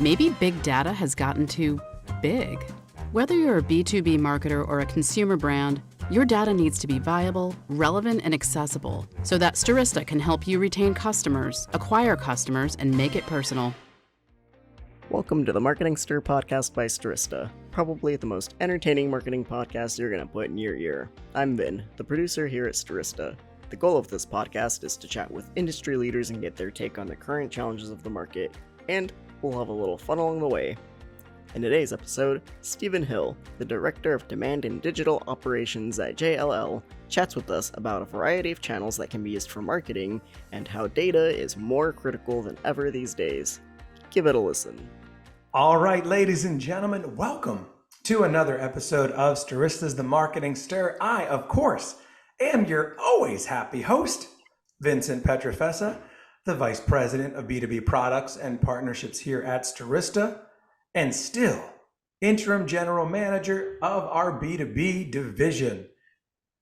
Maybe big data has gotten too big. Whether you're a B2B marketer or a consumer brand, your data needs to be viable, relevant, and accessible so that Stirista can help you retain customers, acquire customers, and make it personal. Welcome to the Marketing Stir podcast by Stirista, probably the most entertaining marketing podcast you're going to put in your ear. I'm Vin, the producer here at Stirista. The goal of this podcast is to chat with industry leaders and get their take on the current challenges of the market, and we'll have a little fun along the way. In today's episode, Stephen Hill, the Director of Demand and Digital Operations at JLL, chats with us about a variety of channels that can be used for marketing and how data is more critical than ever these days. Give it a listen. All right, ladies and gentlemen, welcome to another episode of Stirista's The Marketing Stir. I, of course, am your always happy host, Vincent Petrofessa, the Vice President of B2B Products and Partnerships here at Stirista, and still Interim General Manager of our B2B division.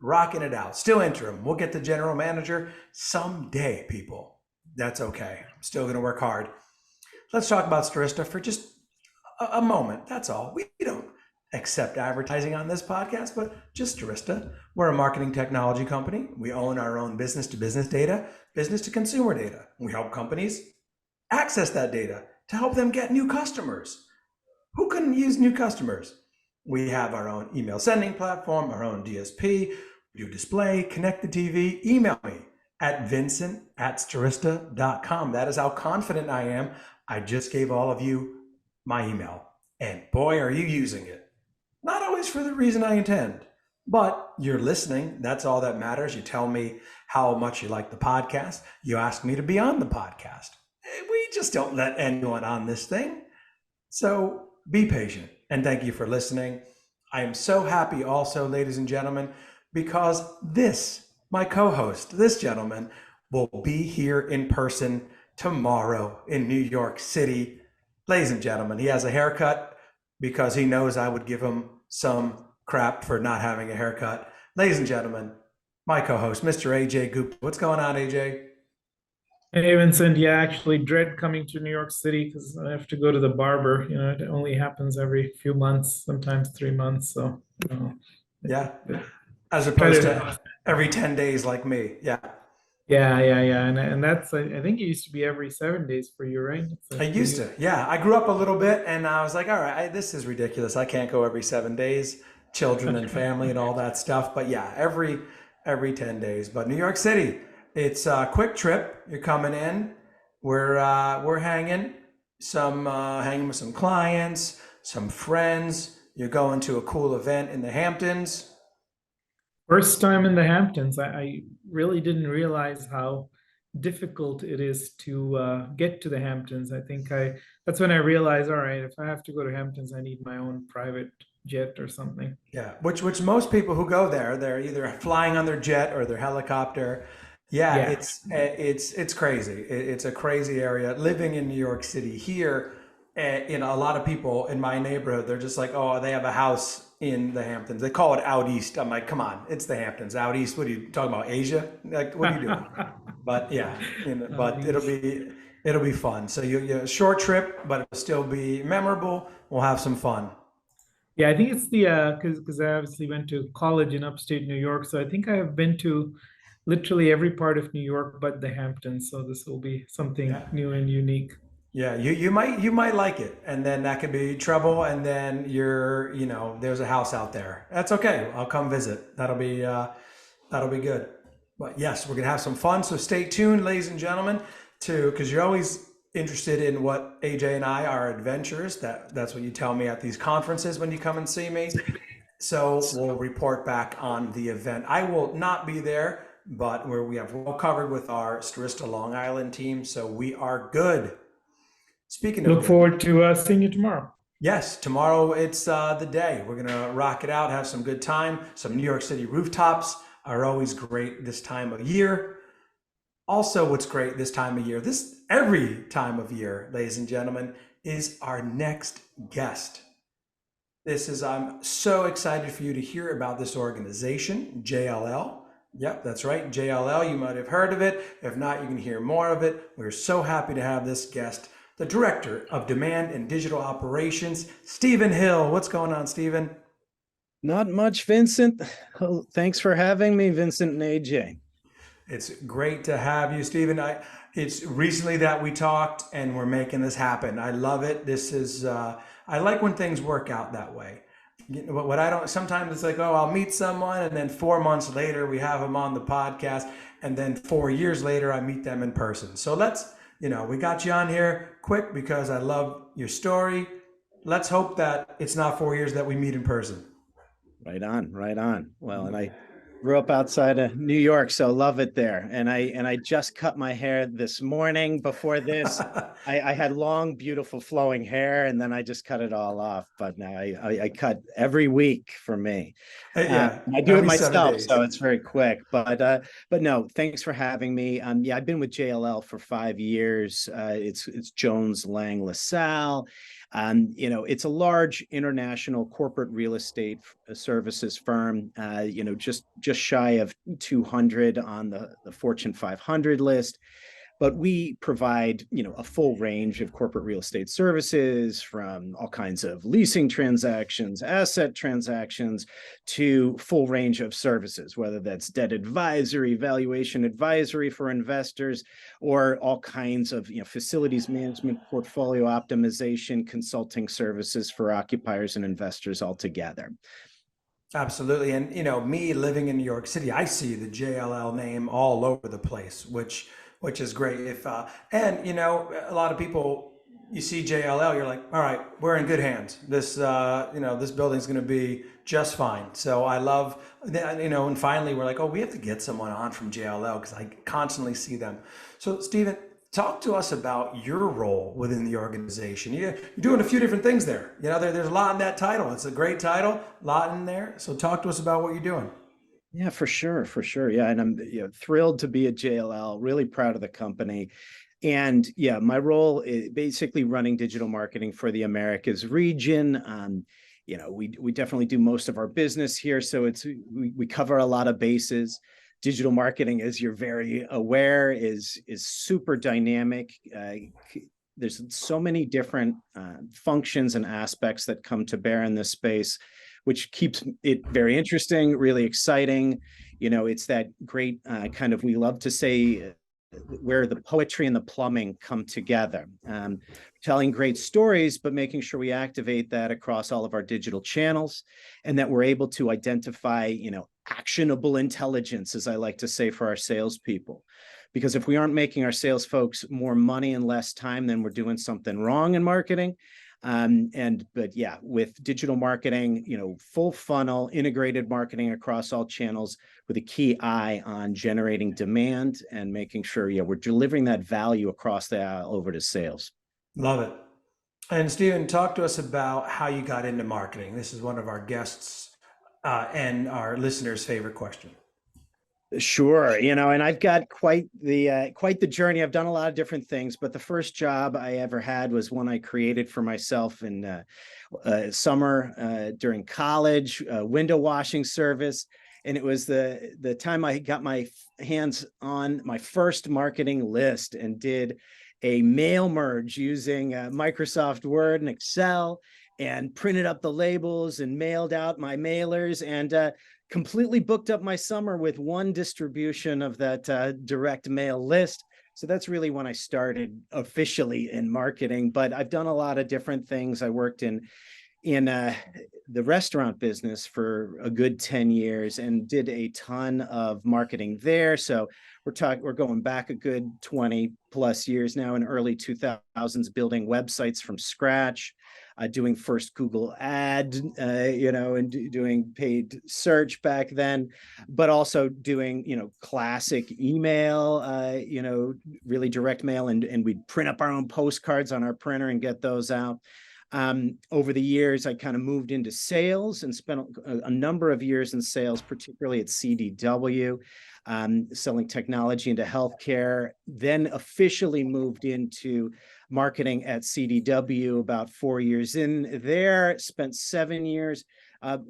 Rocking it out. Still interim. We'll get the General Manager someday, people. That's okay. I'm still going to work hard. Let's talk about Stirista for just a moment. That's all. We don't accept advertising on this podcast, but just Stirista. We're a marketing technology company. We own our own business-to-business data, business-to-consumer data. We help companies access that data to help them get new customers. Who couldn't use new customers? We have our own email sending platform, our own DSP. We do display, connect the TV. Email me at vincent@stirista.com. That is how confident I am. I just gave all of you my email, and boy, are you using it. Not always for the reason I intend, but you're listening. That's all that matters. You tell me how much you like the podcast. You ask me to be on the podcast. We just don't let anyone on this thing. So be patient, and thank you for listening. I am so happy also, ladies and gentlemen, because my co-host, this gentleman, will be here in person tomorrow in New York City. Ladies and gentlemen, he has a haircut because he knows I would give him some crap for not having a haircut. Ladies and gentlemen, my co-host, Mr. AJ Gupta. What's going on, AJ? Hey, Vincent. Yeah, I actually dread coming to New York City because I have to go to the barber. It only happens every few months, sometimes 3 months. So, yeah, as opposed to every 10 days like me. Yeah. Yeah. And that's, I think it used to be every 7 days for you, right? I used to. Yeah. I grew up a little bit and I was like, all right, this is ridiculous. I can't go every 7 days, children and family and all that stuff. But yeah, every 10 days. But New York City, it's a quick trip. You're coming in. We're hanging with some clients, some friends. You're going to a cool event in the Hamptons. First time in the Hamptons. I really didn't realize how difficult it is to get to the Hamptons. I think that's when I realized, all right, if I have to go to Hamptons, I need my own private jet or something. Yeah, which most people who go there, they're either flying on their jet or their helicopter. Yeah. It's crazy. It's a crazy area. Living in New York City here, a lot of people in my neighborhood, they're just like, oh, they have a house in the Hamptons. They call it out east. I'm like, come on, it's the Hamptons. Out east, what are you talking about? Asia? Like, what are you doing? But yeah, but it'll be fun. So you short trip, but it'll still be memorable. We'll have some fun. Yeah, I think it's the because I obviously went to college in upstate New York, so I think I have been to literally every part of New York but the Hamptons. So this will be something new and unique. Yeah, you might like it, and then that could be trouble, and then there's a house out there. That's okay. I'll come visit. That'll be good. But yes, we're gonna have some fun. So stay tuned, ladies and gentlemen, because you're always interested in what AJ and our adventures. That's what you tell me at these conferences when you come and see me. So we'll report back on the event. I will not be there, but we have well covered with our Stirista Long Island team, so we are good. Speaking of, look forward to seeing you tomorrow. Yes, tomorrow it's the day. We're gonna rock it out, have some good time. Some New York City rooftops are always great this time of year. Also, what's great this time of year, every time of year, ladies and gentlemen, is our next guest. I'm so excited for you to hear about this organization, JLL. Yep, that's right, JLL. You might have heard of it. If not, you can hear more of it. We're so happy to have this guest, the Director of Demand and Digital Operations, Stephen Hill. What's going on, Stephen? Not much, Vincent. Oh, thanks for having me, Vincent and AJ. It's great to have you, Stephen. It's recently that we talked and we're making this happen. I love it. This is, I like when things work out that way. What I don't, sometimes it's like, oh, I'll meet someone and then 4 months later we have them on the podcast. And then 4 years later, I meet them in person. So we got you on here quick because I love your story. Let's hope that it's not 4 years that we meet in person. Right on, right on. Well, and I grew up outside of New York, so love it there. And I just cut my hair this morning. Before this, I had long, beautiful flowing hair, and then I just cut it all off. But now I cut every week for me. Yeah, I do it myself, so it's very quick. But no, thanks for having me. Yeah, I've been with JLL for 5 years. It's Jones Lang LaSalle. It's a large international corporate real estate services firm, just shy of 200 on the Fortune 500 list. But we provide, a full range of corporate real estate services, from all kinds of leasing transactions, asset transactions, to full range of services, whether that's debt advisory, valuation advisory for investors, or all kinds of, facilities management, portfolio optimization, consulting services for occupiers and investors altogether. Absolutely. And, me living in New York City, I see the JLL name all over the place, which is great. A lot of people, you see JLL, you're like, all right, we're in good hands. This building's going to be just fine. So I love, and finally we're like, oh, we have to get someone on from JLL because I constantly see them. So Stephen, talk to us about your role within the organization. You're doing a few different things there. There's a lot in that title. It's a great title, a lot in there. So talk to us about what you're doing. Yeah, for sure. Yeah, and I'm thrilled to be at JLL. Really proud of the company. And yeah, my role is basically running digital marketing for the Americas region. We definitely do most of our business here, so we cover a lot of bases. Digital marketing, as you're very aware, is super dynamic. There's so many different functions and aspects that come to bear in this space, which keeps it very interesting, really exciting. It's that great kind of, we love to say, where the poetry and the plumbing come together. Telling great stories, but making sure we activate that across all of our digital channels, and that we're able to identify, actionable intelligence, as I like to say, for our salespeople. Because if we aren't making our sales folks more money in less time, then we're doing something wrong in marketing. But yeah, with digital marketing, full funnel, integrated marketing across all channels, with a key eye on generating demand and making sure, we're delivering that value across the aisle over to sales. Love it. And Stephen, talk to us about how you got into marketing. This is one of our guests and our listeners' favorite question. Sure. And I've got quite the journey. I've done a lot of different things, but the first job I ever had was one I created for myself in summer during college, window washing service. And it was the time I got my hands on my first marketing list and did a mail merge using Microsoft Word and Excel, and printed up the labels and mailed out my mailers, and completely booked up my summer with one distribution of that direct mail list. So that's really when I started officially in marketing. But I've done a lot of different things. I worked in the restaurant business for a good 10 years and did a ton of marketing there. So we're going back a good 20 plus years now, in early 2000s, building websites from scratch, doing first Google ad, and doing paid search back then, but also doing, classic email, really direct mail, and we'd print up our own postcards on our printer and get those out. Over the years, I kind of moved into sales and spent a number of years in sales, particularly at CDW, selling technology into healthcare, then officially moved into marketing at CDW about 4 years in there, spent 7 years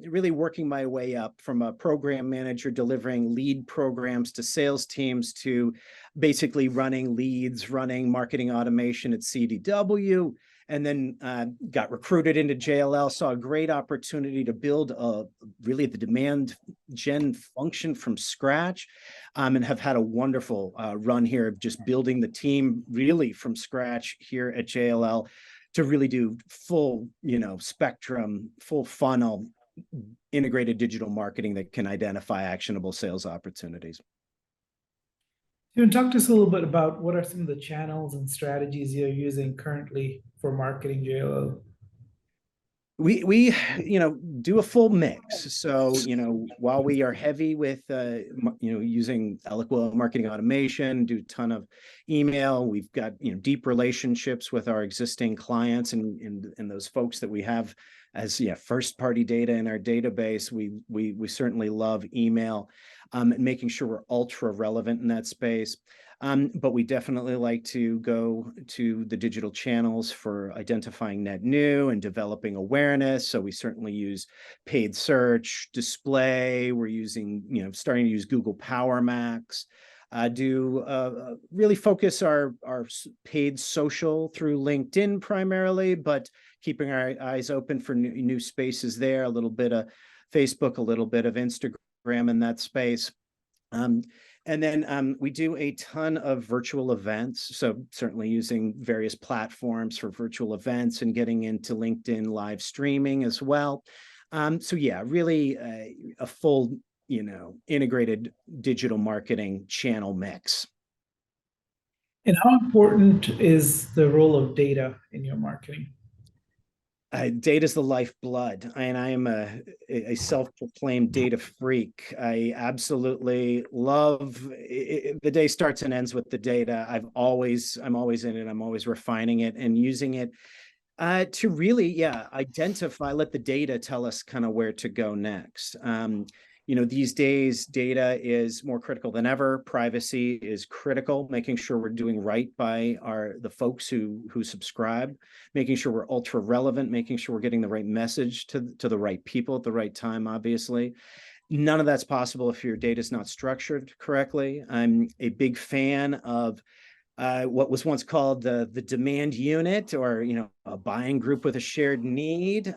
really working my way up from a program manager, delivering lead programs to sales teams, to basically running leads, running marketing automation at CDW, and then got recruited into JLL, saw a great opportunity to build really the demand gen function from scratch, and have had a wonderful run here of just building the team really from scratch here at JLL to really do full, spectrum, full funnel, integrated digital marketing that can identify actionable sales opportunities. You can talk to us a little bit about what are some of the channels and strategies you're using currently for marketing JLO? We do a full mix. So, while we are heavy with, using Eloqua marketing automation, do a ton of email, we've got, deep relationships with our existing clients and those folks that we have as first party data in our database. We certainly love email, and making sure we're ultra relevant in that space. But we definitely like to go to the digital channels for identifying net new and developing awareness. So we certainly use paid search, display. We're using, starting to use Google Power Max. Really focus our paid social through LinkedIn primarily, but keeping our eyes open for new spaces there, a little bit of Facebook, a little bit of Instagram in that space. And then we do a ton of virtual events. So certainly using various platforms for virtual events and getting into LinkedIn live streaming as well. So yeah, really a full, integrated digital marketing channel mix. And how important is the role of data in your marketing? Data is the lifeblood, and I am a self-proclaimed data freak. I absolutely love it. The day starts and ends with the data. I'm always in it. I'm always refining it and using it to really, identify, let the data tell us kind of where to go next. These days, data is more critical than ever. Privacy is critical, making sure we're doing right by the folks who subscribe, making sure we're ultra relevant, making sure we're getting the right message to the right people at the right time, obviously. None of that's possible if your data is not structured correctly. I'm a big fan of what was once called the demand unit, or a buying group with a shared need,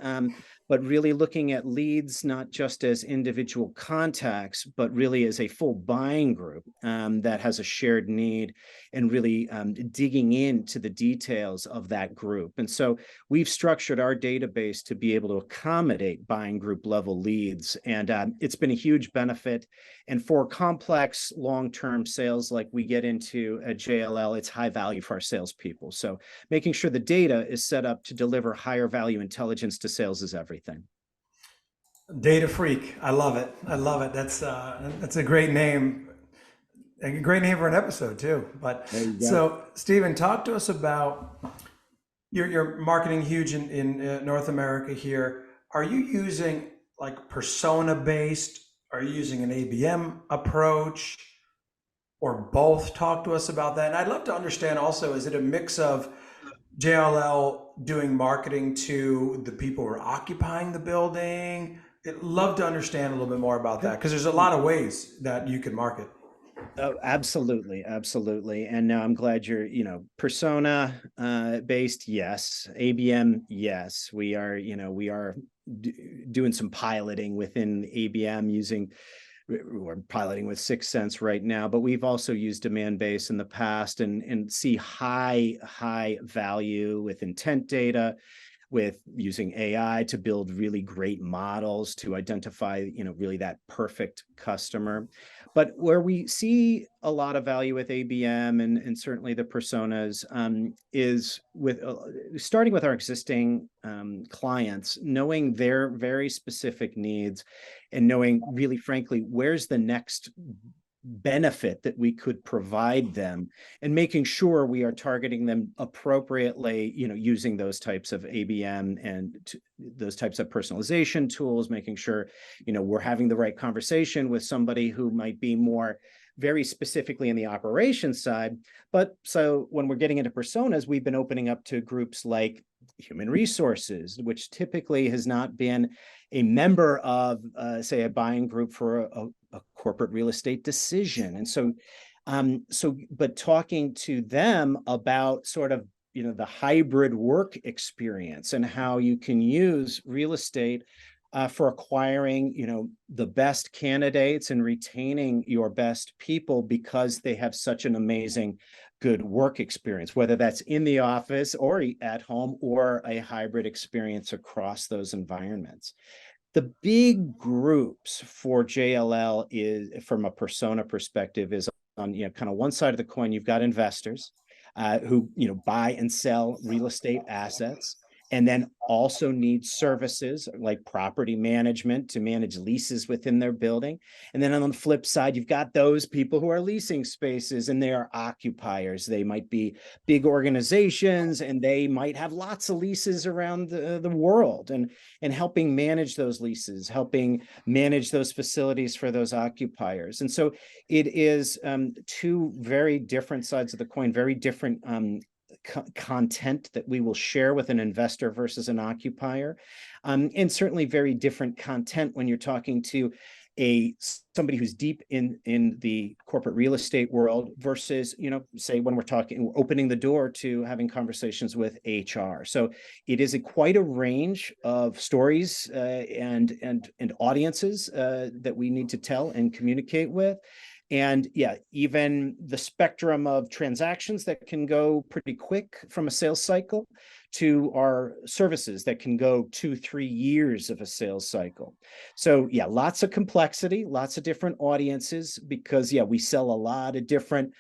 but really looking at leads not just as individual contacts, but really as a full buying group that has a shared need, and really digging into the details of that group. And so we've structured our database to be able to accommodate buying group level leads, and it's been a huge benefit. And for complex long-term sales like we get into at JLL, it's high value for our salespeople. So making sure the data is set up to deliver higher value intelligence to sales is everything. Data freak. I love it. I love it. That's a great name. A great name for an episode too. But so, Stephen, talk to us about your marketing huge in North America here. Are you using like persona based? Are you using an ABM approach, or both? Talk to us about that. And I'd love to understand also, is it a mix of JLL doing marketing to the people who are occupying the building? I'd love to understand a little bit more about that, because there's a lot of ways that you can market. Oh, absolutely. And now I'm glad you're, persona based. Yes. ABM. Yes. We are doing some piloting within ABM we're piloting with 6 Sense right now, but we've also used demand base in the past and see high value with intent data, with using AI to build really great models to identify, really that perfect customer. But where we see a lot of value with ABM and certainly the personas is with starting with our existing clients, knowing their very specific needs and knowing really frankly, where's the next benefit that we could provide them, and making sure we are targeting them appropriately, using those types of ABM and those types of personalization tools, making sure, we're having the right conversation with somebody who might be more very specifically in the operations side. But so when we're getting into personas, we've been opening up to groups like human resources, which typically has not been a member of, say, a buying group for a corporate real estate decision. And but talking to them about sort of, the hybrid work experience and how you can use real estate for acquiring, the best candidates and retaining your best people because they have such an amazing, good work experience, whether that's in the office or at home or a hybrid experience across those environments. The big groups for JLL is, from a persona perspective, is on kind of one side of the coin. You've got investors who buy and sell real estate assets, and then also need services like property management to manage leases within their building. And then on the flip side, you've got those people who are leasing spaces, and they are occupiers. They might be big organizations, and they might have lots of leases around the world, and helping manage those leases, helping manage those facilities for those occupiers. And so it is two very different sides of the coin, very different content that we will share with an investor versus an occupier, and certainly very different content when you're talking to somebody who's deep in the corporate real estate world versus, say, when we're opening the door to having conversations with HR. So it is quite a range of stories and audiences that we need to tell and communicate with. And yeah, even the spectrum of transactions that can go pretty quick from a sales cycle to our services that can go 2-3 years of a sales cycle. So yeah, lots of complexity, lots of different audiences, because we sell a lot of different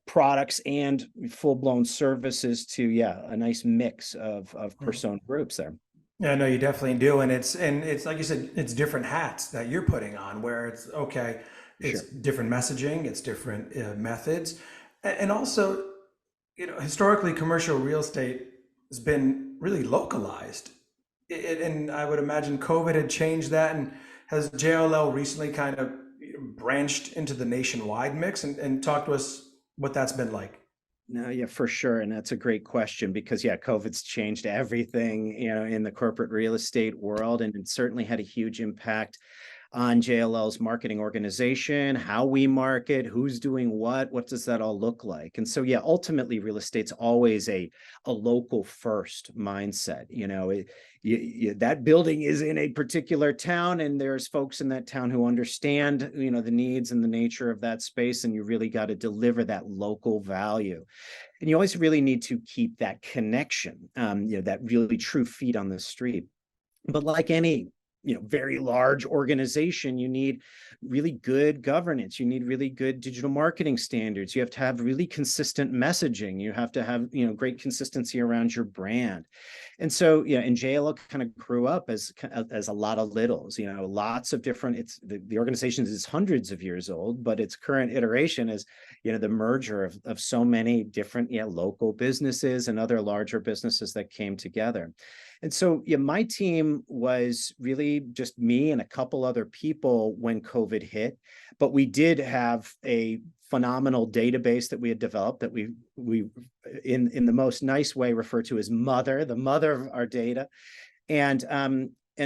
products and full-blown services to a nice mix of persona groups there. Yeah, no, you definitely do. And it's like you said, it's different hats that you're putting on, where it's okay. It's Sure. different messaging, it's different methods. And also, historically, commercial real estate has been really localized. And I would imagine COVID had changed that. And has JLL recently kind of branched into the nationwide mix, and talk to us what that's been like? No, yeah, for sure. And that's a great question because, COVID's changed everything, in the corporate real estate world. And it certainly had a huge impact on JLL's marketing organization, how we market, who's doing what does that all look like? And so, ultimately, real estate's always a local first mindset. That building is in a particular town, and there's folks in that town who understand, the needs and the nature of that space, and you really got to deliver that local value. And you always really need to keep that connection, that really true feet on the street. But like any very large organization, you need really good governance. You need really good digital marketing standards. You have to have really consistent messaging. You have to have, great consistency around your brand. And so, and JLL kind of grew up as a lot of littles, lots of different, the organization is hundreds of years old, but its current iteration is, the merger of so many different, local businesses and other larger businesses that came together. And so, my team was really just me and a couple other people when COVID hit, but we did have a phenomenal database that we had developed that we in the most nice way refer to as the mother of our data. And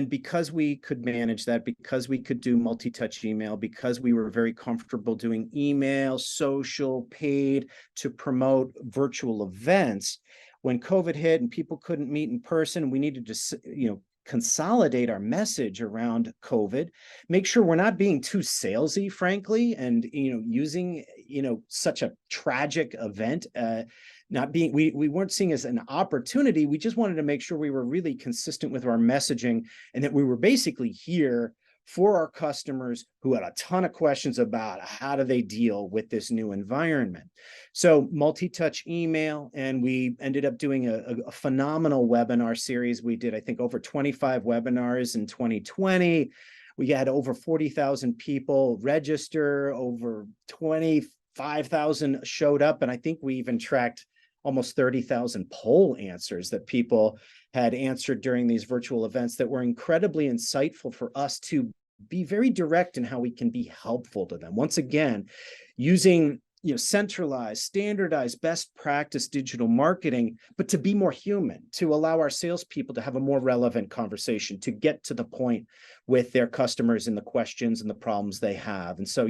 because we could manage that, because we could do multi-touch email, because we were very comfortable doing email, social, paid to promote virtual events, when COVID hit and people couldn't meet in person, we needed to, consolidate our message around COVID, make sure we're not being too salesy, frankly, and, using, such a tragic event, we weren't seeing as an opportunity. We just wanted to make sure we were really consistent with our messaging and that we were basically here for our customers who had a ton of questions about how do they deal with this new environment. So multi-touch email, and we ended up doing a phenomenal webinar series. We did, I think, over 25 webinars in 2020. We had over 40,000 people register, over 25,000 showed up, and I think we even tracked almost 30,000 poll answers that people had answered during these virtual events that were incredibly insightful for us to be very direct in how we can be helpful to them. Once again, using centralized, standardized, best practice digital marketing, but to be more human, to allow our salespeople to have a more relevant conversation, to get to the point with their customers and the questions and the problems they have. And so,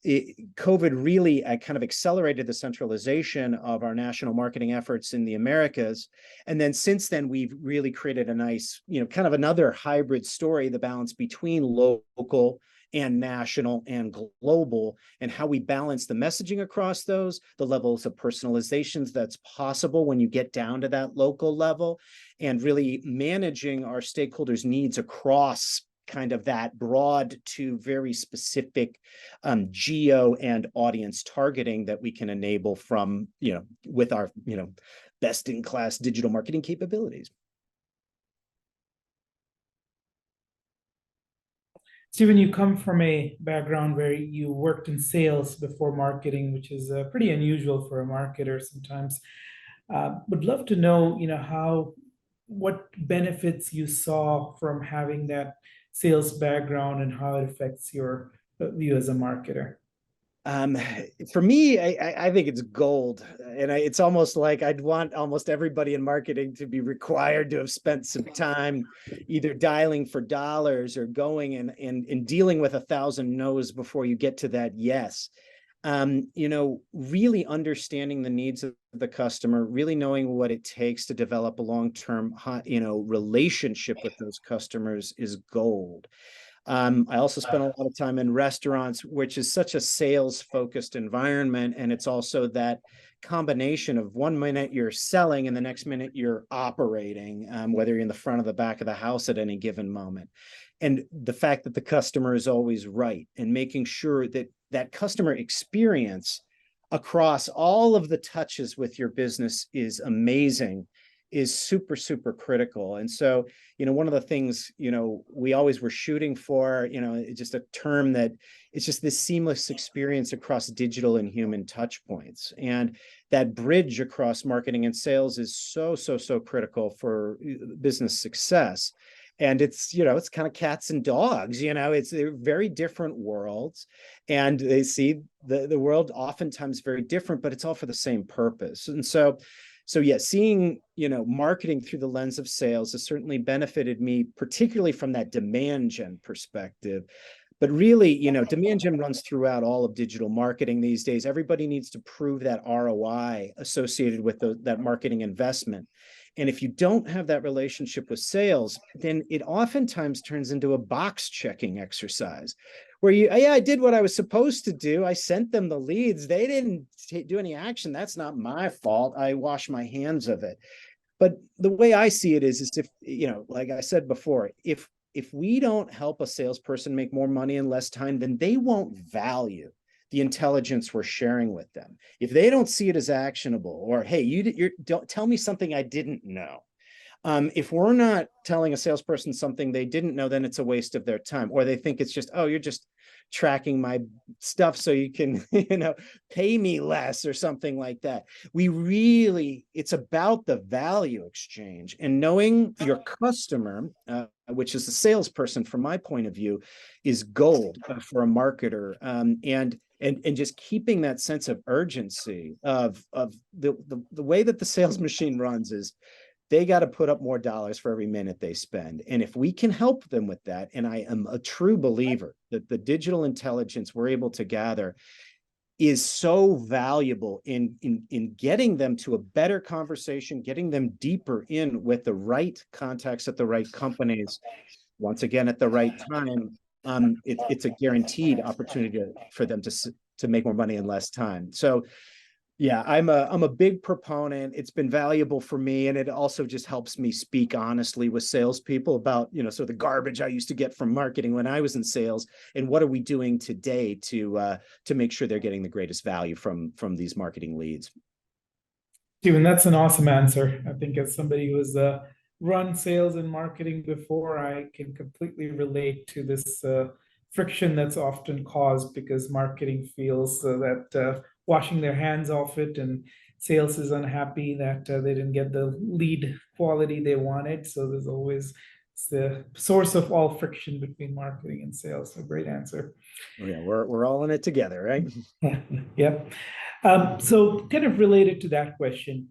COVID really kind of accelerated the centralization of our national marketing efforts in the Americas. And then since then, we've really created a nice, kind of another hybrid story, the balance between local and national and global, and how we balance the messaging across those, the levels of personalizations that's possible when you get down to that local level, and really managing our stakeholders' needs across kind of that broad to very specific geo and audience targeting that we can enable from, with our, best in class digital marketing capabilities. Stephen, you come from a background where you worked in sales before marketing, which is pretty unusual for a marketer sometimes. Would love to know, what benefits you saw from having that sales background and how it affects your you as a marketer. For me, I think it's gold. And it's almost like I'd want almost everybody in marketing to be required to have spent some time either dialing for dollars or going and dealing with 1,000 no's before you get to that yes. Really understanding the needs of the customer, really knowing what it takes to develop a long-term, relationship with those customers is gold. I also spent a lot of time in restaurants, which is such a sales-focused environment. And it's also that combination of 1 minute you're selling and the next minute you're operating, whether you're in the front or the back of the house at any given moment. And the fact that the customer is always right, and making sure that that customer experience across all of the touches with your business is amazing, is super, super critical. And so, one of the things, we always were shooting for, just a term that it's just this seamless experience across digital and human touch points. And that bridge across marketing and sales is so, so, so critical for business success. And it's, it's kind of cats and dogs, they're very different worlds, and they see the world oftentimes very different, but it's all for the same purpose. And so yeah, seeing, marketing through the lens of sales has certainly benefited me, particularly from that demand gen perspective. But really, demand gen runs throughout all of digital marketing these days. Everybody needs to prove that ROI associated with that marketing investment. And if you don't have that relationship with sales, then it oftentimes turns into a box checking exercise where I did what I was supposed to do. I sent them the leads. They didn't do any action. That's not my fault. I wash my hands of it. But the way I see it is if, like I said before, if we don't help a salesperson make more money in less time, then they won't value the intelligence we're sharing with them. If they don't see it as actionable, or, hey, you don't tell me something I didn't know. If we're not telling a salesperson something they didn't know, then it's a waste of their time. Or they think it's just, oh, you're just tracking my stuff so you can, pay me less or something like that. It's about the value exchange, and knowing your customer, which is the salesperson from my point of view, is gold for a marketer. And just keeping that sense of urgency of the way that the sales machine runs is they got to put up more dollars for every minute they spend. And if we can help them with that, and I am a true believer that the digital intelligence we're able to gather is so valuable in getting them to a better conversation, getting them deeper in with the right contacts at the right companies, once again at the right time, it's a guaranteed opportunity for them to make more money in less time. So yeah, I'm a big proponent. It's been valuable for me, and it also just helps me speak honestly with salespeople about, sort of the garbage I used to get from marketing when I was in sales, and what are we doing today to make sure they're getting the greatest value from these marketing leads. Stephen, that's an awesome answer. I think as somebody who has run sales and marketing before, I can completely relate to this friction that's often caused because marketing feels that washing their hands off it, and sales is unhappy that they didn't get the lead quality they wanted. So there's always It's the source of all friction between marketing and sales. So great answer. Yeah, we're all in it together, right? Yeah. Yep. So kind of related to that question,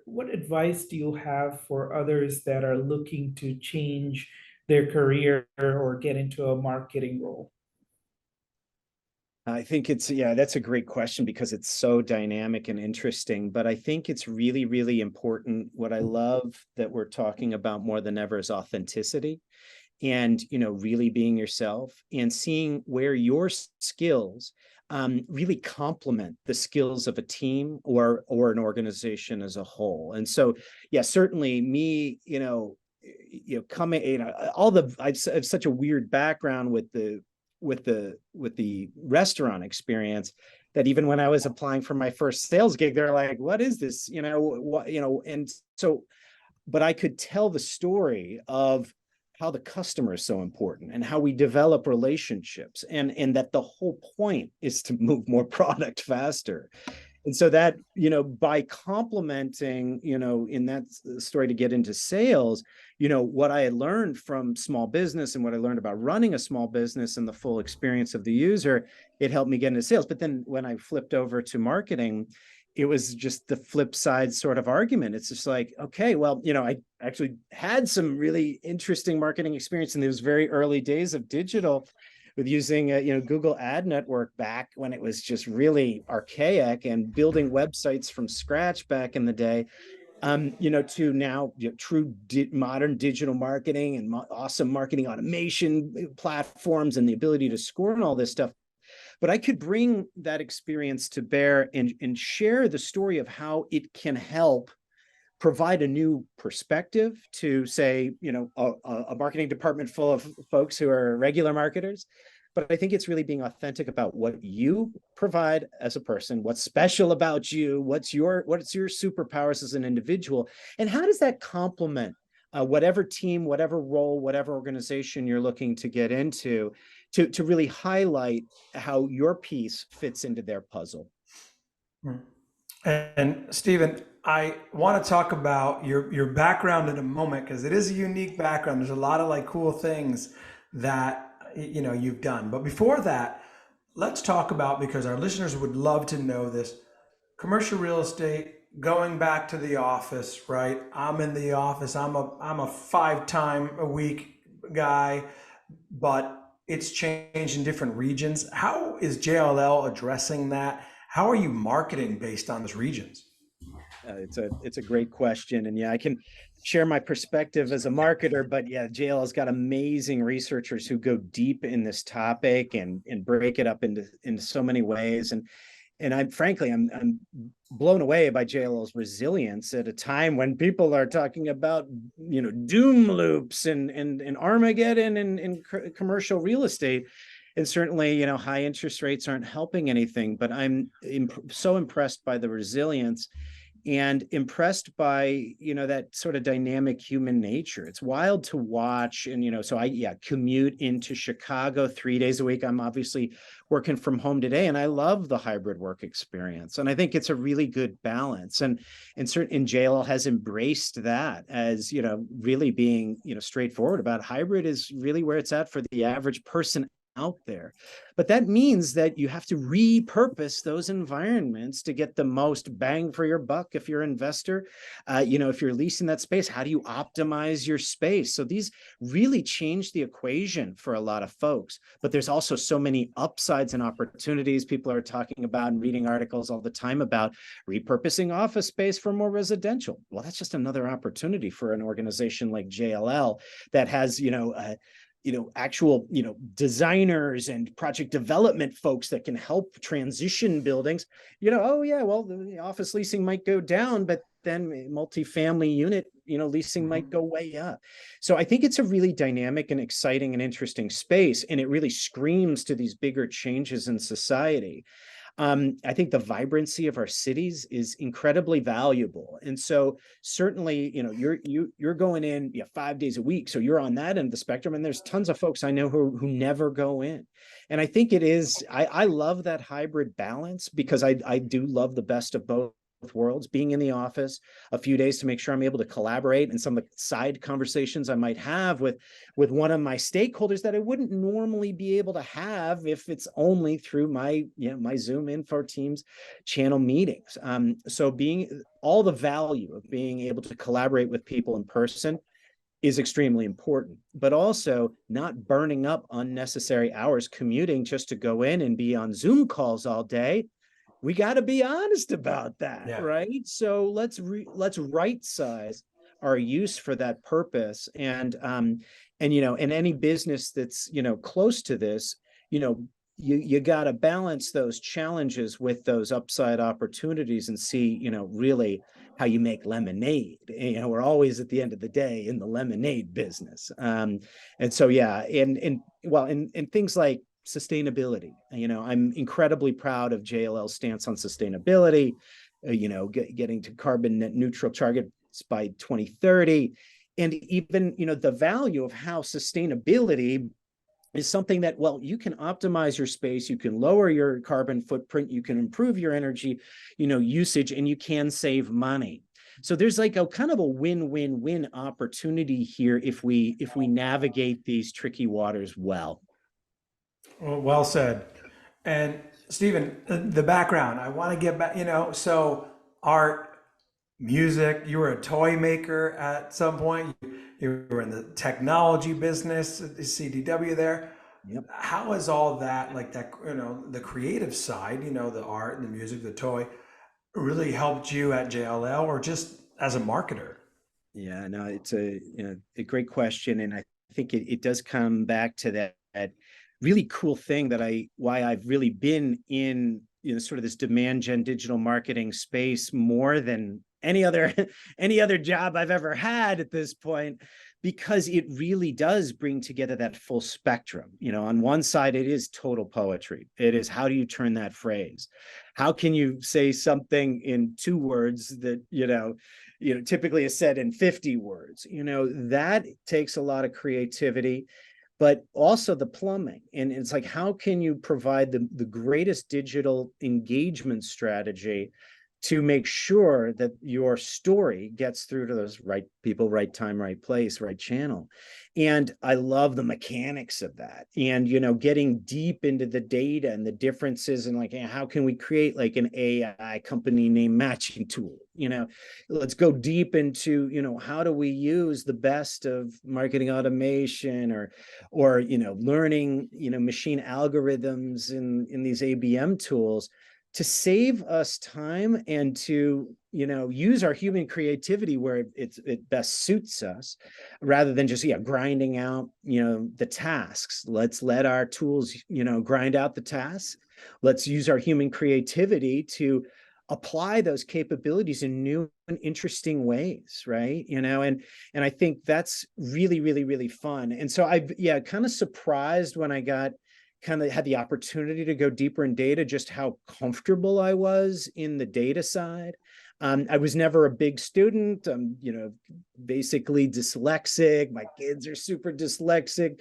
what advice do you have for others that are looking to change their career or get into a marketing role? I think that's a great question because it's so dynamic and interesting. But I think it's really, really important. What I love that we're talking about more than ever is authenticity and, really being yourself and seeing where your skills really complement the skills of a team or an organization as a whole. And so, yeah, certainly me, coming, I have such a weird background with the restaurant experience that even when I was applying for my first sales gig, they're like, what is this? And so, but I could tell the story of how the customer is so important and how we develop relationships and that the whole point is to move more product faster. And so that, by complementing, in that story to get into sales, what I had learned from small business and what I learned about running a small business and the full experience of the user, it helped me get into sales. But then when I flipped over to marketing, it was just the flip side sort of argument. It's just like, okay, well, I actually had some really interesting marketing experience in those very early days of digital with using Google Ad Network back when it was just really archaic and building websites from scratch back in the day, to now true modern digital marketing and awesome marketing automation platforms and the ability to score and all this stuff. But I could bring that experience to bear and share the story of how it can help provide a new perspective to, say, a marketing department full of folks who are regular marketers. But I think it's really being authentic about what you provide as a person, what's special about you, what's your superpowers as an individual, and how does that complement whatever team, whatever role, whatever organization you're looking to get into, to really highlight how your piece fits into their puzzle. And Stephen, I want to talk about your background in a moment because it is a unique background. There's a lot of cool things that you've done. But before that, let's talk about, because our listeners would love to know this, commercial real estate, going back to the office, right? I'm in the office. I'm a 5 time a week guy, but it's changed in different regions. How is JLL addressing that? How are you marketing based on those regions? It's a great question, and I can share my perspective as a marketer. But JLL's got amazing researchers who go deep in this topic and break it up into so many ways. And I'm blown away by JLL's resilience at a time when people are talking about doom loops and Armageddon in commercial real estate. And certainly, high interest rates aren't helping anything. But I'm so impressed by the resilience and impressed by that sort of dynamic human nature. It's wild to watch. And so I commute into Chicago 3 days a week. I'm obviously working from home today, and I love the hybrid work experience, and I think it's a really good balance. And JLL has embraced that as really being straightforward about hybrid is really where it's at for the average person out there. But that means that you have to repurpose those environments to get the most bang for your buck. If you're an investor, if you're leasing that space, how do you optimize your space? So these really change the equation for a lot of folks. But there's also so many upsides and opportunities. People are talking about and reading articles all the time about repurposing office space for more residential. Well, that's just another opportunity for an organization like JLL that has, actual, designers and project development folks that can help transition buildings. The office leasing might go down, but then multifamily unit, leasing might go way up. So I think it's a really dynamic and exciting and interesting space, and it really screams to these bigger changes in society. I think the vibrancy of our cities is incredibly valuable. And so certainly, you're going in 5 days a week. So you're on that end of the spectrum. And there's tons of folks I know who never go in. And I think it is, I love that hybrid balance because I do love the best of both worlds, being in the office a few days to make sure I'm able to collaborate, and some of the side conversations I might have with one of my stakeholders that I wouldn't normally be able to have if it's only through my my Zoom Info Teams channel meetings. So being all the value of being able to collaborate with people in person is extremely important, but also not burning up unnecessary hours commuting just to go in and be on Zoom calls all day. We got to be honest about that, Yeah. right? So let's right size our use for that purpose. And in any business that's close to this, you got to balance those challenges with those upside opportunities and see really how you make lemonade. We're always at the end of the day in the lemonade business. And so and things like sustainability. I'm incredibly proud of JLL's stance on sustainability, getting to carbon net neutral targets by 2030. And even, the value of how sustainability is something that, well, you can optimize your space, you can lower your carbon footprint, you can improve your energy, usage, and you can save money. So there's like a kind of a win-win-win opportunity here if we navigate these tricky waters well. Well said. And Stephen, the background, I want to get back, so art, music, you were a toy maker at some point. You were in the technology business at the CDW there. Yep. How is all that, like that, the creative side, the art and the music, the toy, really helped you at JLL or just as a marketer? Yeah, no, it's a great question. And I think it does come back to that really cool thing why I've really been in sort of this demand gen digital marketing space more than any other job I've ever had at this point, because it really does bring together that full spectrum. On one side, it is total poetry. It is, how do you turn that phrase? How can you say something in 2 words that typically is said in 50 words? That takes a lot of creativity, but also the plumbing. And it's like, how can you provide the greatest digital engagement strategy to make sure that your story gets through to those right people, right time, right place, right channel? And I love the mechanics of that. And, getting deep into the data and the differences, and like, how can we create like an AI company name matching tool? Let's go deep into, how do we use the best of marketing automation or learning, machine algorithms in these ABM tools to save us time and to use our human creativity where it best suits us, rather than just grinding out the tasks. Let's let our tools grind out the tasks. Let's use our human creativity to apply those capabilities in new and interesting ways, right? And I think that's really, really, really fun. And so I've kind of surprised when I had the opportunity to go deeper in data, just how comfortable I was in the data side. I was never a big student. Basically dyslexic. My kids are super dyslexic,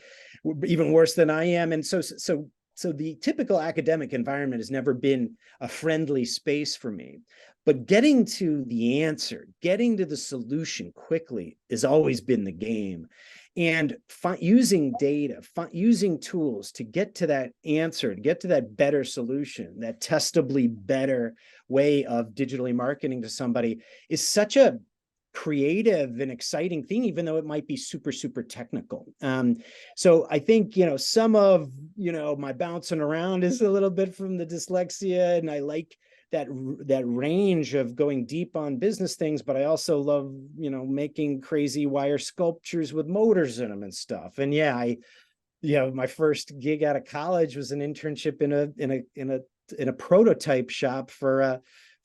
even worse than I am. And so the typical academic environment has never been a friendly space for me. But getting to the answer, getting to the solution quickly has always been the game. And using data, using tools to get to that answer, to get to that better solution, that testably better way of digitally marketing to somebody is such a creative and exciting thing, even though it might be super, super technical. So I think, some of, my bouncing around is a little bit from the dyslexia, and I like that range of going deep on business things, but I also love, making crazy wire sculptures with motors in them and stuff. And my first gig out of college was an internship in a prototype shop for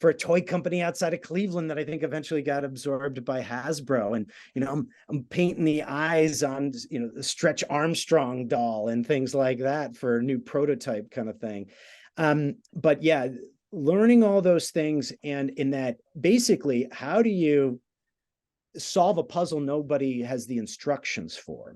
a toy company outside of Cleveland that I think eventually got absorbed by Hasbro. And, I'm painting the eyes on, the Stretch Armstrong doll and things like that for a new prototype kind of thing. But learning all those things, and in that, basically, how do you solve a puzzle nobody has the instructions for?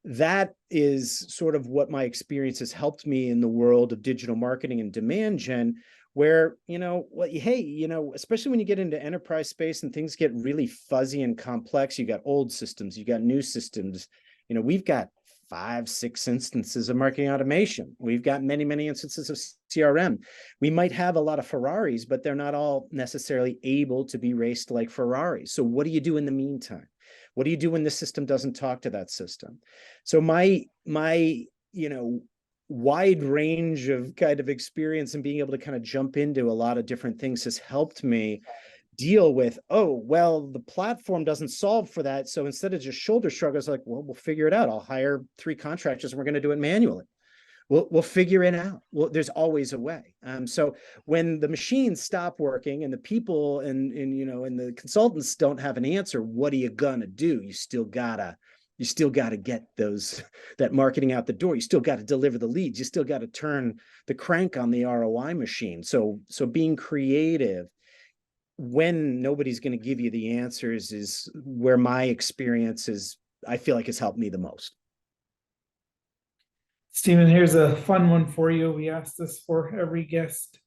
That is sort of what my experience has helped me in the world of digital marketing and demand gen, where, well, hey, especially when you get into enterprise space and things get really fuzzy and complex, you got old systems, you got new systems. We've got 5-6 instances of marketing automation. We've got many instances of CRM. We might have a lot of Ferraris, but they're not all necessarily able to be raced like Ferraris. So what do you do in the meantime? What do you do when the system doesn't talk to that system? So my wide range of kind of experience and being able to kind of jump into a lot of different things has helped me deal with, oh, well, the platform doesn't solve for that. So instead of just shoulder shrug, I was like, well, we'll figure it out. I'll hire 3 contractors and we're going to do it manually. We'll figure it out. Well, there's always a way. So when the machines stop working and the people and the consultants don't have an answer, what are you gonna do? You still gotta get that marketing out the door. You still got to deliver the leads. You still got to turn the crank on the ROI machine. So being creative when nobody's going to give you the answers is where my experience is. I feel like it's helped me the most. Stephen, here's a fun one for you. We ask this for every guest.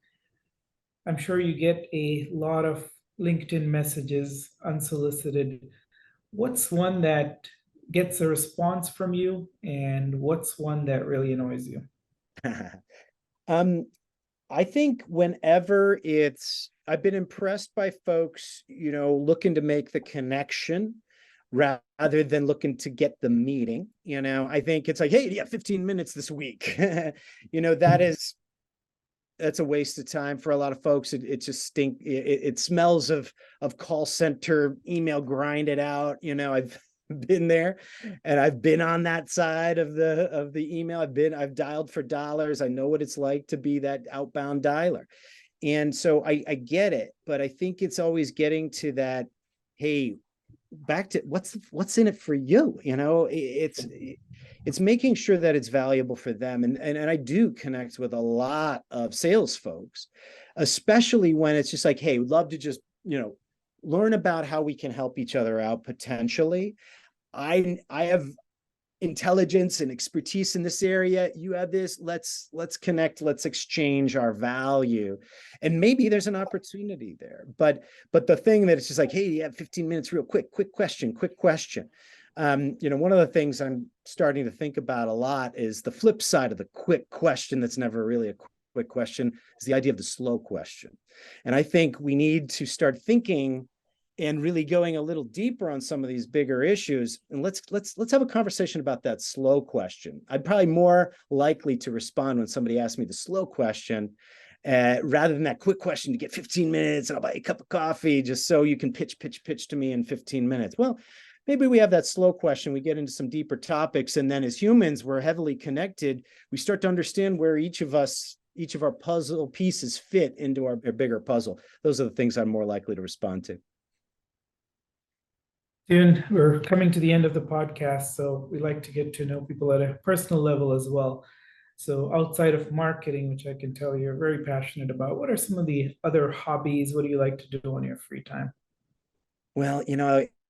I'm sure you get a lot of LinkedIn messages unsolicited. What's one that gets a response from you, and what's one that really annoys you? I think whenever I've been impressed by folks, looking to make the connection rather than looking to get the meeting. I think it's like, hey, yeah, 15 minutes this week. That's a waste of time for a lot of folks. It just it smells of call center email grinded out. I've been there and I've been on that side of the email. I've dialed for dollars. I know what it's like to be that outbound dialer. And so I get it, but I think it's always getting to that, hey, back to what's in it for you. It's making sure that it's valuable for them. And I do connect with a lot of sales folks, especially when it's just like, hey, we'd love to just, learn about how we can help each other out potentially. I have intelligence and expertise in this area. You have this, let's connect, let's exchange our value. And maybe there's an opportunity there. But the thing that it's just like, hey, you have 15 minutes real quick question. One of the things I'm starting to think about a lot is the flip side of the quick question that's never really a quick question is the idea of the slow question. And I think we need to start thinking and really going a little deeper on some of these bigger issues. And let's have a conversation about that slow question. I'd probably more likely to respond when somebody asks me the slow question rather than that quick question to get 15 minutes and I'll buy you a cup of coffee just so you can pitch to me in 15 minutes. Well, maybe we have that slow question. We get into some deeper topics. And then as humans, we're heavily connected. We start to understand where each of our puzzle pieces fit into our bigger puzzle. Those are the things I'm more likely to respond to. Stephen, we're coming to the end of the podcast, so we like to get to know people at a personal level as well. So outside of marketing, which I can tell you're very passionate about, what are some of the other hobbies? What do you like to do on your free time? Well,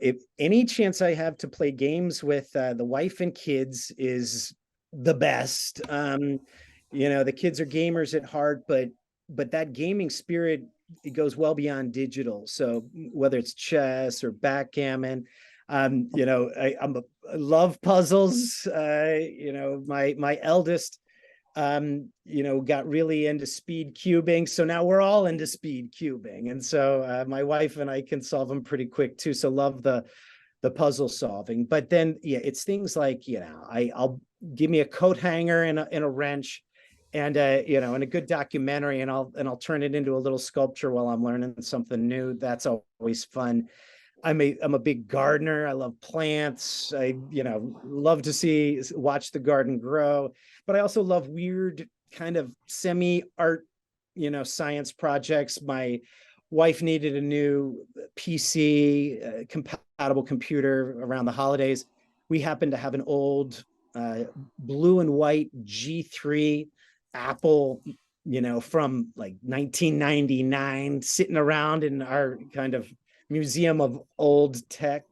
if any chance I have to play games with the wife and kids is the best. The kids are gamers at heart, but that gaming spirit, it goes well beyond digital. So whether it's chess or backgammon, I love puzzles. My eldest, got really into speed cubing. So now we're all into speed cubing. And so my wife and I can solve them pretty quick too. So love the puzzle solving. But then, yeah, it's things like, I'll give me a coat hanger and a wrench and and a good documentary, and I'll turn it into a little sculpture while I'm learning something new. That's always fun. I'm a big gardener. I love plants. I love to watch the garden grow, but I also love weird kind of semi-art, science projects. My wife needed a new PC, compatible computer around the holidays. We happen to have an old blue and white G3 Apple, from like 1999 sitting around in our kind of museum of old tech.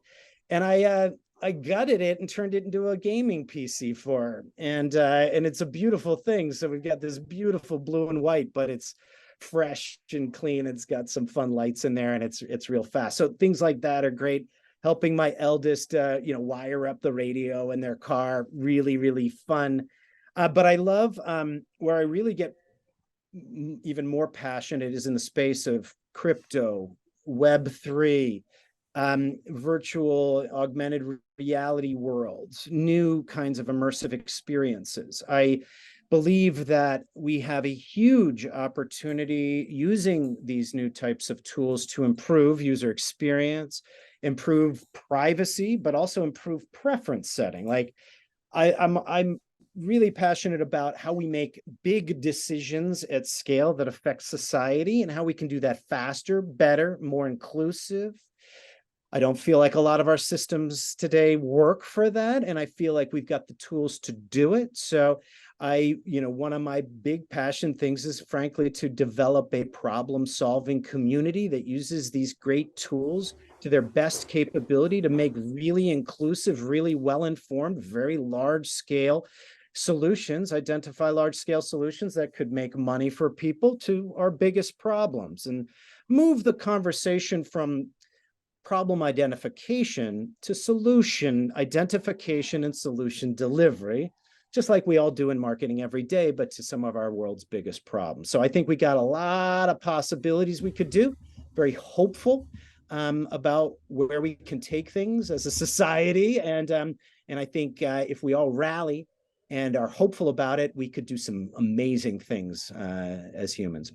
And I gutted it and turned it into a gaming PC for her. And it's a beautiful thing. So we've got this beautiful blue and white, but it's fresh and clean. It's got some fun lights in there, and it's real fast. So things like that are great. Helping my eldest, wire up the radio in their car, really, really fun. But I love where I really get even more passionate is in the space of crypto, Web3, virtual augmented reality worlds, new kinds of immersive experiences. I believe that we have a huge opportunity using these new types of tools to improve user experience, improve privacy, but also improve preference setting. Like I'm really passionate about how we make big decisions at scale that affect society and how we can do that faster, better, more inclusive. I don't feel like a lot of our systems today work for that, and I feel like we've got the tools to do it. So one of my big passion things is frankly to develop a problem-solving community that uses these great tools to their best capability to make really inclusive, really well-informed, very large-scale solutions, identify large-scale solutions that could make money for people to our biggest problems, and move the conversation from problem identification to solution identification and solution delivery, just like we all do in marketing every day, but to some of our world's biggest problems. So I think we got a lot of possibilities we could do. Very hopeful about where we can take things as a society, and I think if we all rally and are hopeful about it, we could do some amazing things as humans.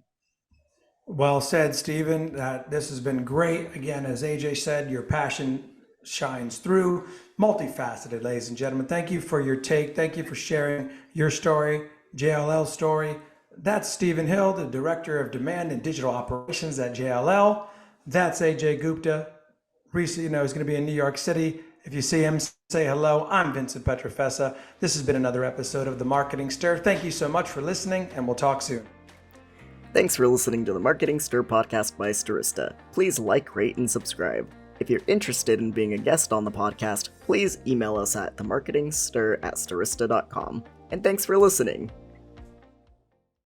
Well said, Stephen. This has been great. Again, as AJ said, your passion shines through. Multifaceted, ladies and gentlemen. Thank you for your take. Thank you for sharing your story, JLL's story. That's Stephen Hill, the Director of Demand and Digital Operations at JLL. That's AJ Gupta. Reese, is going to be in New York City. If you see him, say hello. I'm Vincent Petrofessa. This has been another episode of The Marketing Stir. Thank you so much for listening, and we'll talk soon. Thanks for listening to the Marketing Stir podcast by Stirista. Please like, rate, and subscribe. If you're interested in being a guest on the podcast, please email us at themarketingstir@stirista.com. And thanks for listening.